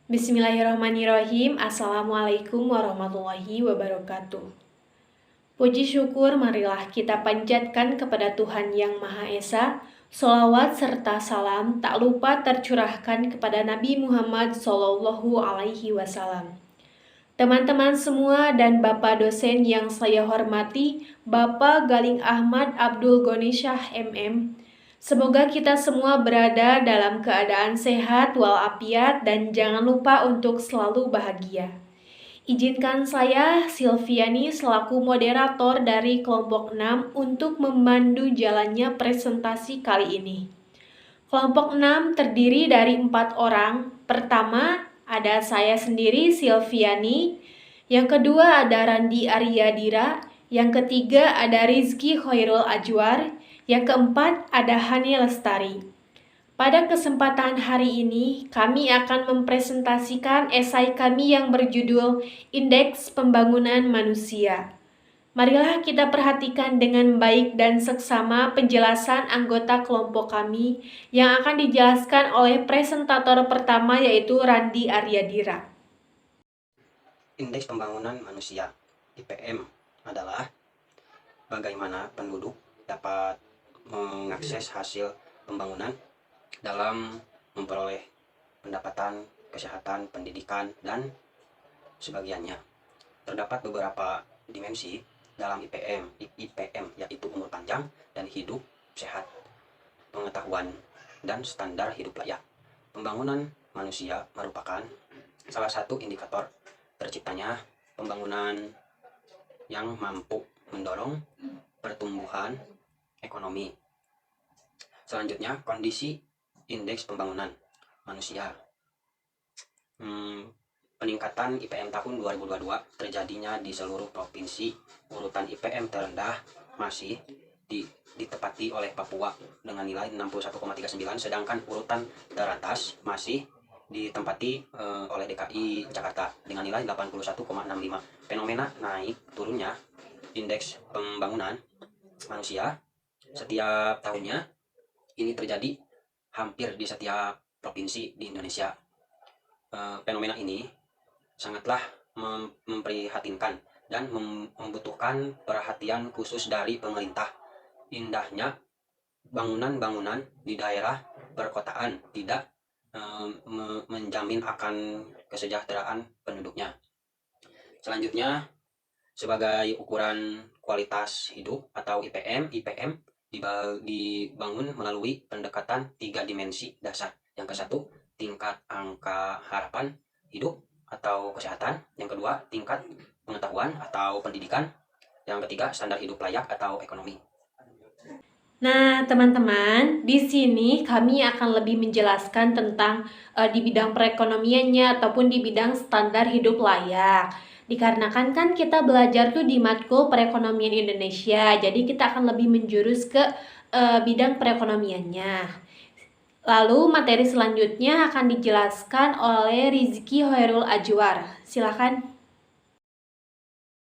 Bismillahirrahmanirrahim. Assalamualaikum warahmatullahi wabarakatuh. Puji syukur marilah kita panjatkan kepada Tuhan Yang Maha Esa. Sholawat serta salam tak lupa tercurahkan kepada Nabi Muhammad Sallallahu Alaihi Wasallam. Teman-teman semua dan Bapak dosen yang saya hormati, Bapak Galing Ahmad Abdul Goni Syah MM. Semoga kita semua berada dalam keadaan sehat walafiat dan jangan lupa untuk selalu bahagia. Izinkan saya, Silviani, selaku moderator dari kelompok 6 untuk memandu jalannya presentasi kali ini. Kelompok 6 terdiri dari 4 orang. Pertama, ada saya sendiri, Silviani. Yang kedua ada Randi Aryadira. Yang ketiga ada Rizky Khairul Ajwar. Yang keempat ada Hani Lestari. Pada kesempatan hari ini, kami akan mempresentasikan esai kami yang berjudul Indeks Pembangunan Manusia. Marilah kita perhatikan dengan baik dan seksama penjelasan anggota kelompok kami yang akan dijelaskan oleh presentator pertama yaitu Randi Aryadira. Indeks Pembangunan Manusia (IPM) adalah bagaimana penduduk dapat mengakses hasil pembangunan dalam memperoleh pendapatan, kesehatan, pendidikan, dan sebagiannya. Terdapat beberapa dimensi dalam IPM yaitu umur panjang dan hidup sehat, pengetahuan, dan standar hidup layak. Pembangunan manusia merupakan salah satu indikator terciptanya pembangunan yang mampu mendorong pertumbuhan ekonomi. Selanjutnya, kondisi indeks pembangunan manusia. Peningkatan IPM tahun 2022 terjadinya di seluruh provinsi. Urutan IPM terendah masih ditepati oleh Papua dengan nilai 61,39, sedangkan urutan teratas masih ditempati oleh DKI Jakarta dengan nilai 81,65. Fenomena naik turunnya indeks pembangunan manusia setiap tahunnya ini terjadi hampir di setiap provinsi di Indonesia. Fenomena ini sangatlah memprihatinkan dan membutuhkan perhatian khusus dari pemerintah. Indahnya bangunan-bangunan di daerah perkotaan tidak menjamin akan kesejahteraan penduduknya. Selanjutnya, sebagai ukuran kualitas hidup atau IPM dibangun melalui pendekatan 3 dimensi dasar. Yang ke satu, tingkat angka harapan hidup atau kesehatan. Yang kedua, tingkat pengetahuan atau pendidikan. Yang ketiga, standar hidup layak atau ekonomi. Nah, teman-teman, di sini kami akan lebih menjelaskan tentang di bidang perekonomiannya ataupun di bidang standar hidup layak. Dikarenakan kan kita belajar tuh di matkul perekonomian Indonesia, jadi kita akan lebih menjurus ke bidang perekonomiannya. Lalu materi selanjutnya akan dijelaskan oleh Rizky Khairul Ajwar. Silakan.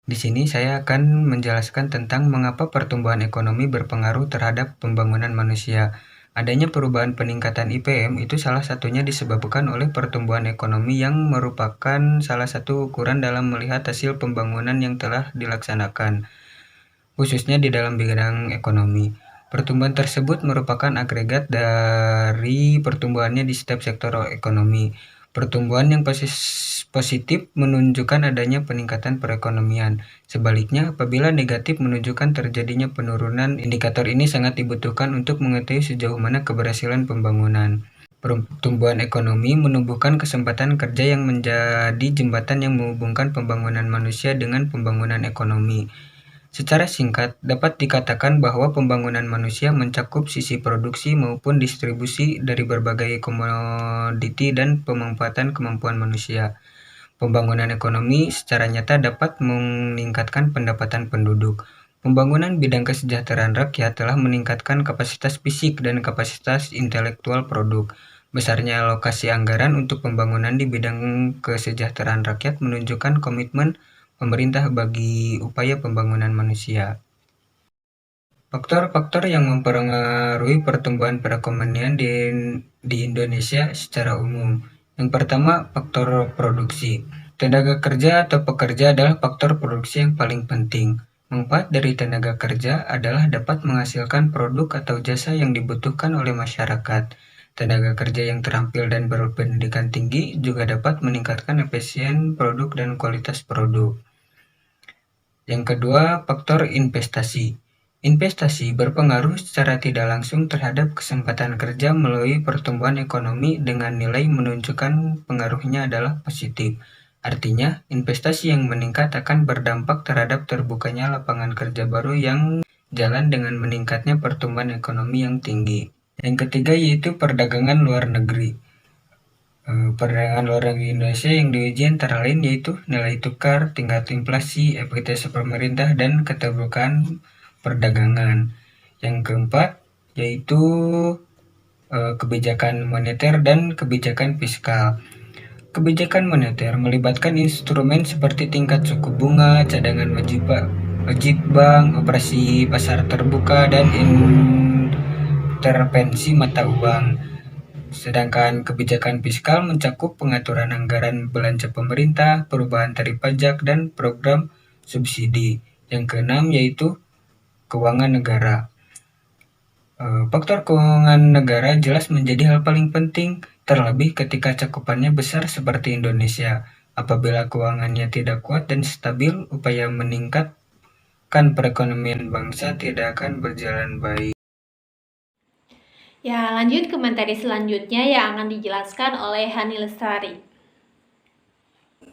Di sini saya akan menjelaskan tentang mengapa pertumbuhan ekonomi berpengaruh terhadap pembangunan manusia. Adanya perubahan peningkatan IPM itu salah satunya disebabkan oleh pertumbuhan ekonomi yang merupakan salah satu ukuran dalam melihat hasil pembangunan yang telah dilaksanakan, khususnya di dalam bidang ekonomi. Pertumbuhan tersebut merupakan agregat dari pertumbuhannya di setiap sektor ekonomi. Pertumbuhan yang positif menunjukkan adanya peningkatan perekonomian. Sebaliknya, apabila negatif menunjukkan terjadinya penurunan, indikator ini sangat dibutuhkan untuk mengetahui sejauh mana keberhasilan pembangunan. Pertumbuhan ekonomi menumbuhkan kesempatan kerja yang menjadi jembatan yang menghubungkan pembangunan manusia dengan pembangunan ekonomi. Secara singkat, dapat dikatakan bahwa pembangunan manusia mencakup sisi produksi maupun distribusi dari berbagai komoditi dan pemanfaatan kemampuan manusia. Pembangunan ekonomi secara nyata dapat meningkatkan pendapatan penduduk. Pembangunan bidang kesejahteraan rakyat telah meningkatkan kapasitas fisik dan kapasitas intelektual produk. Besarnya alokasi anggaran untuk pembangunan di bidang kesejahteraan rakyat menunjukkan komitmen pemerintah bagi upaya pembangunan manusia. Faktor-faktor yang mempengaruhi pertumbuhan perekonomian di Indonesia secara umum. Yang pertama, faktor produksi. Tenaga kerja atau pekerja adalah faktor produksi yang paling penting. Manfaat dari tenaga kerja adalah dapat menghasilkan produk atau jasa yang dibutuhkan oleh masyarakat. Tenaga kerja yang terampil dan berpendidikan tinggi juga dapat meningkatkan efisien produk dan kualitas produk. Yang kedua, faktor investasi. Investasi berpengaruh secara tidak langsung terhadap kesempatan kerja melalui pertumbuhan ekonomi dengan nilai menunjukkan pengaruhnya adalah positif. Artinya, investasi yang meningkat akan berdampak terhadap terbukanya lapangan kerja baru yang jalan dengan meningkatnya pertumbuhan ekonomi yang tinggi. Yang ketiga yaitu perdagangan luar negeri. Perdagangan luar negeri Indonesia yang diuji antara lain yaitu nilai tukar, tingkat inflasi, efektivitas pemerintah, dan keterbukaan perdagangan. Yang keempat yaitu kebijakan moneter dan kebijakan fiskal. Kebijakan moneter melibatkan instrumen seperti tingkat suku bunga, cadangan wajib bank, operasi pasar terbuka, dan intervensi mata uang. Sedangkan kebijakan fiskal mencakup pengaturan anggaran belanja pemerintah, perubahan tarif pajak, dan program subsidi. Yang keenam yaitu keuangan negara. Faktor keuangan negara jelas menjadi hal paling penting, terlebih ketika cakupannya besar seperti Indonesia. Apabila keuangannya tidak kuat dan stabil, upaya meningkatkan perekonomian bangsa tidak akan berjalan baik. Ya, lanjut ke materi selanjutnya yang akan dijelaskan oleh Hani Lestari.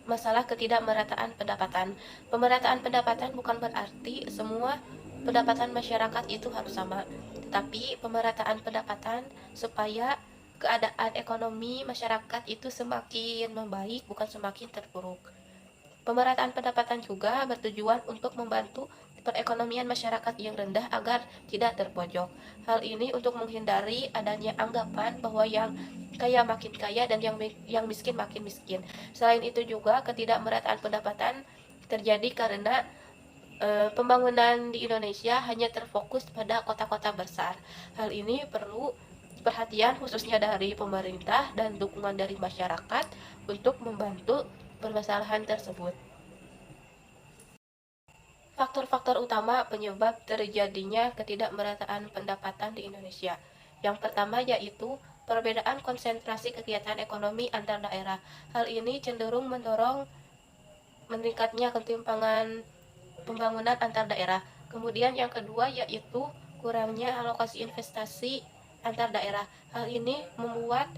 Masalah ketidakmerataan pendapatan. Pemerataan pendapatan bukan berarti semua pendapatan masyarakat itu harus sama, tetapi pemerataan pendapatan supaya keadaan ekonomi masyarakat itu semakin membaik, bukan semakin terpuruk. Pemerataan pendapatan juga bertujuan untuk membantu perekonomian masyarakat yang rendah agar tidak terpojok. Hal ini untuk menghindari adanya anggapan bahwa yang kaya makin kaya dan yang miskin makin miskin. Selain itu juga ketidakmerataan pendapatan terjadi karena pembangunan di Indonesia hanya terfokus pada kota-kota besar. Hal ini perlu perhatian khususnya dari pemerintah dan dukungan dari masyarakat untuk membantu permasalahan tersebut. Faktor-faktor utama penyebab terjadinya ketidakmerataan pendapatan di Indonesia. Yang pertama yaitu perbedaan konsentrasi kegiatan ekonomi antar daerah. Hal ini cenderung mendorong meningkatnya ketimpangan pembangunan antar daerah. Kemudian yang kedua yaitu kurangnya alokasi investasi antar daerah. Hal ini membuat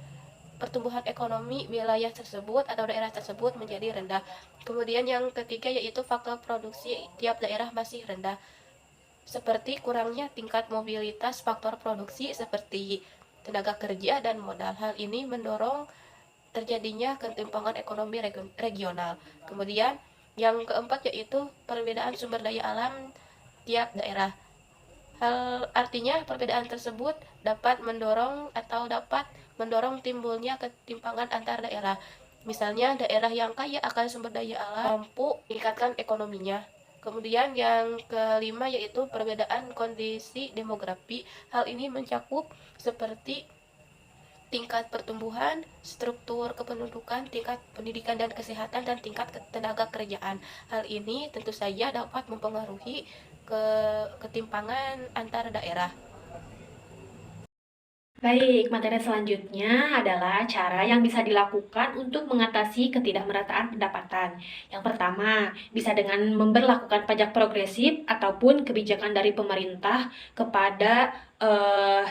pertumbuhan ekonomi wilayah tersebut atau daerah tersebut menjadi rendah. Kemudian yang ketiga yaitu faktor produksi tiap daerah masih rendah, seperti kurangnya tingkat mobilitas faktor produksi seperti tenaga kerja dan modal. Hal ini mendorong terjadinya ketimpangan ekonomi regional. Kemudian yang keempat yaitu perbedaan sumber daya alam tiap daerah. Hal artinya perbedaan tersebut dapat mendorong timbulnya ketimpangan antar daerah. Misalnya daerah yang kaya akan sumber daya alam mampu meningkatkan ekonominya. Kemudian yang kelima yaitu perbedaan kondisi demografi. Hal ini mencakup seperti tingkat pertumbuhan, struktur kependudukan, tingkat pendidikan dan kesehatan, dan tingkat tenaga kerjaan. Hal ini tentu saja dapat mempengaruhi ketimpangan antar daerah. Baik, materi selanjutnya adalah cara yang bisa dilakukan untuk mengatasi ketidakmerataan pendapatan. Yang pertama, bisa dengan memberlakukan pajak progresif ataupun kebijakan dari pemerintah kepada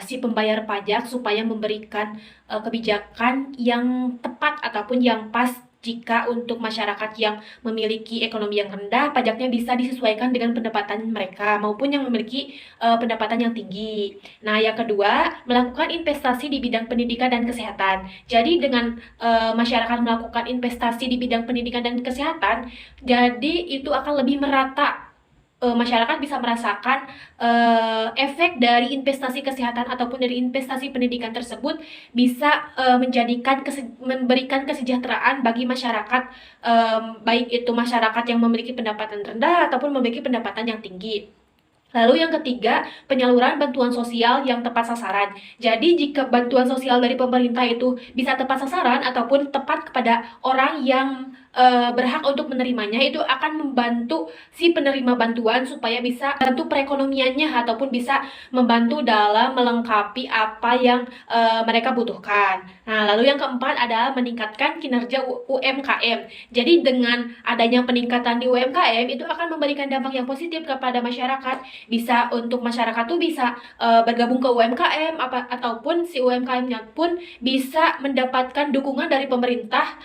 si pembayar pajak supaya memberikan kebijakan yang tepat ataupun yang pas. Jika untuk masyarakat yang memiliki ekonomi yang rendah, pajaknya bisa disesuaikan dengan pendapatan mereka maupun yang memiliki pendapatan yang tinggi. Nah, yang kedua, melakukan investasi di bidang pendidikan dan kesehatan. Jadi dengan masyarakat melakukan investasi di bidang pendidikan dan kesehatan, jadi itu akan lebih merata. Masyarakat bisa merasakan efek dari investasi kesehatan ataupun dari investasi pendidikan tersebut bisa memberikan kesejahteraan bagi masyarakat, baik itu masyarakat yang memiliki pendapatan rendah ataupun memiliki pendapatan yang tinggi. Lalu yang ketiga, penyaluran bantuan sosial yang tepat sasaran. Jadi jika bantuan sosial dari pemerintah itu bisa tepat sasaran ataupun tepat kepada orang yang berhak untuk menerimanya, itu akan membantu si penerima bantuan supaya bisa bantu perekonomiannya ataupun bisa membantu dalam melengkapi apa yang mereka butuhkan. Nah, lalu yang keempat adalah meningkatkan kinerja UMKM. Jadi dengan adanya peningkatan di UMKM itu akan memberikan dampak yang positif kepada masyarakat, bisa untuk masyarakat tuh bisa bergabung ke UMKM ataupun si UMKM-nya pun bisa mendapatkan dukungan dari pemerintah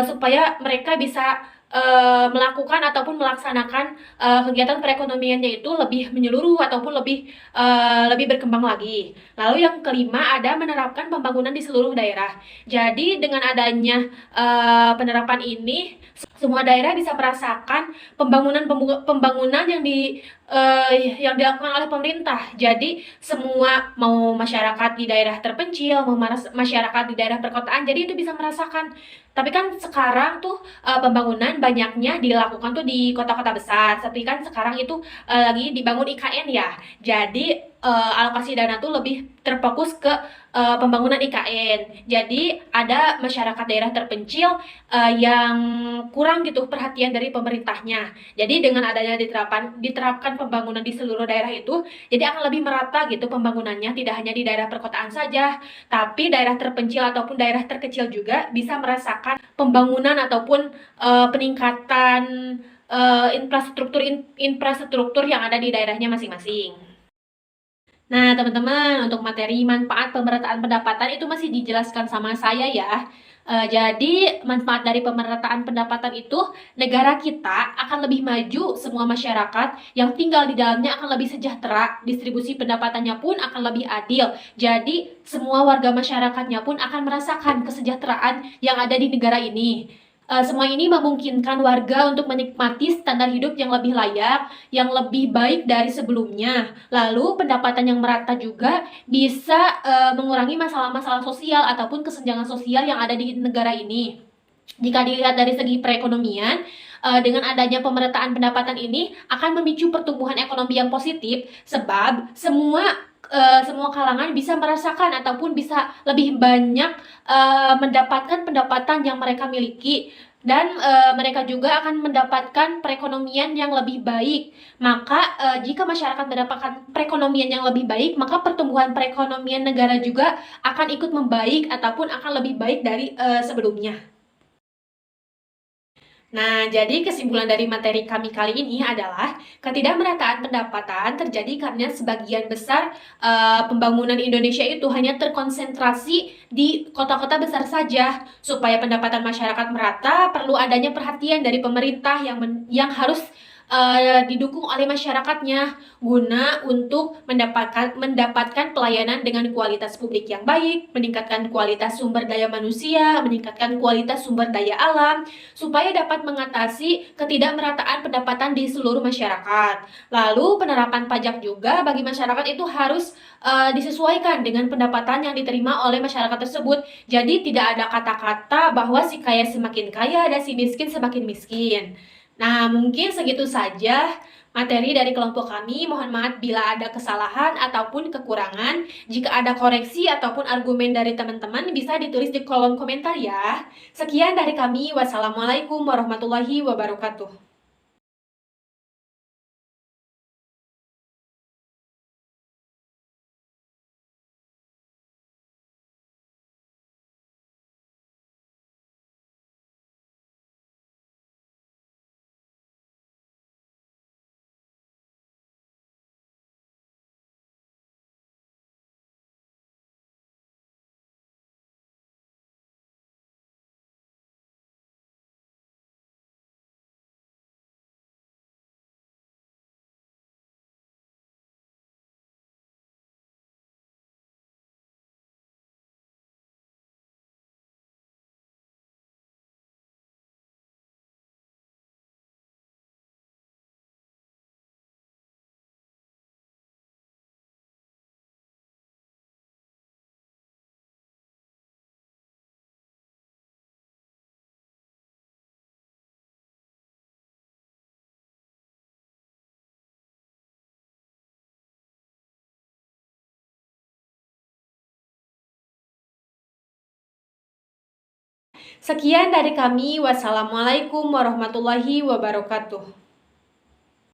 supaya mereka bisa melakukan ataupun melaksanakan kegiatan perekonomiannya itu lebih menyeluruh ataupun lebih berkembang lagi. Lalu yang kelima ada menerapkan pembangunan di seluruh daerah. Jadi dengan adanya penerapan ini semua daerah bisa merasakan pembangunan yang dilakukan oleh pemerintah. Jadi semua mau masyarakat di daerah terpencil, mau masyarakat di daerah perkotaan, jadi itu bisa merasakan. Tapi kan sekarang tuh pembangunan banyaknya dilakukan tuh di kota-kota besar. Tapi kan sekarang itu lagi dibangun IKN ya. Jadi alokasi dana tuh lebih terfokus ke pembangunan IKN. Jadi ada masyarakat daerah terpencil yang kurang gitu perhatian dari pemerintahnya. Jadi dengan adanya diterapkan pembangunan di seluruh daerah itu, jadi akan lebih merata gitu pembangunannya, tidak hanya di daerah perkotaan saja, tapi daerah terpencil ataupun daerah terkecil juga bisa merasakan pembangunan ataupun peningkatan infrastruktur yang ada di daerahnya masing-masing. Nah, teman-teman, untuk materi manfaat pemerataan pendapatan itu masih dijelaskan sama saya ya. Jadi, manfaat dari pemerataan pendapatan itu, negara kita akan lebih maju, semua masyarakat yang tinggal di dalamnya akan lebih sejahtera, distribusi pendapatannya pun akan lebih adil. Jadi, semua warga masyarakatnya pun akan merasakan kesejahteraan yang ada di negara ini. Semua ini memungkinkan warga untuk menikmati standar hidup yang lebih layak, yang lebih baik dari sebelumnya. Lalu pendapatan yang merata juga bisa mengurangi masalah-masalah sosial ataupun kesenjangan sosial yang ada di negara ini. Jika dilihat dari segi perekonomian, dengan adanya pemerataan pendapatan ini akan memicu pertumbuhan ekonomi yang positif, sebab semua kalangan bisa merasakan ataupun bisa lebih banyak mendapatkan pendapatan yang mereka miliki, dan mereka juga akan mendapatkan perekonomian yang lebih baik. Maka jika masyarakat mendapatkan perekonomian yang lebih baik, maka pertumbuhan perekonomian negara juga akan ikut membaik ataupun akan lebih baik dari sebelumnya. Nah, jadi kesimpulan dari materi kami kali ini adalah ketidakmerataan pendapatan terjadi karena sebagian besar pembangunan Indonesia itu hanya terkonsentrasi di kota-kota besar saja. Supaya pendapatan masyarakat merata, perlu adanya perhatian dari pemerintah yang harus didukung oleh masyarakatnya guna untuk mendapatkan pelayanan dengan kualitas publik yang baik, meningkatkan kualitas sumber daya manusia, meningkatkan kualitas sumber daya alam, supaya dapat mengatasi ketidakmerataan pendapatan di seluruh masyarakat. Lalu penerapan pajak juga bagi masyarakat itu harus disesuaikan dengan pendapatan yang diterima oleh masyarakat tersebut. Jadi tidak ada kata-kata bahwa si kaya semakin kaya dan si miskin semakin miskin. Nah, mungkin segitu saja materi dari kelompok kami. Mohon maaf bila ada kesalahan ataupun kekurangan. Jika ada koreksi ataupun argumen dari teman-teman, bisa ditulis di kolom komentar ya. Sekian dari kami. Wassalamualaikum warahmatullahi wabarakatuh. Sekian dari kami. Wassalamualaikum warahmatullahi wabarakatuh.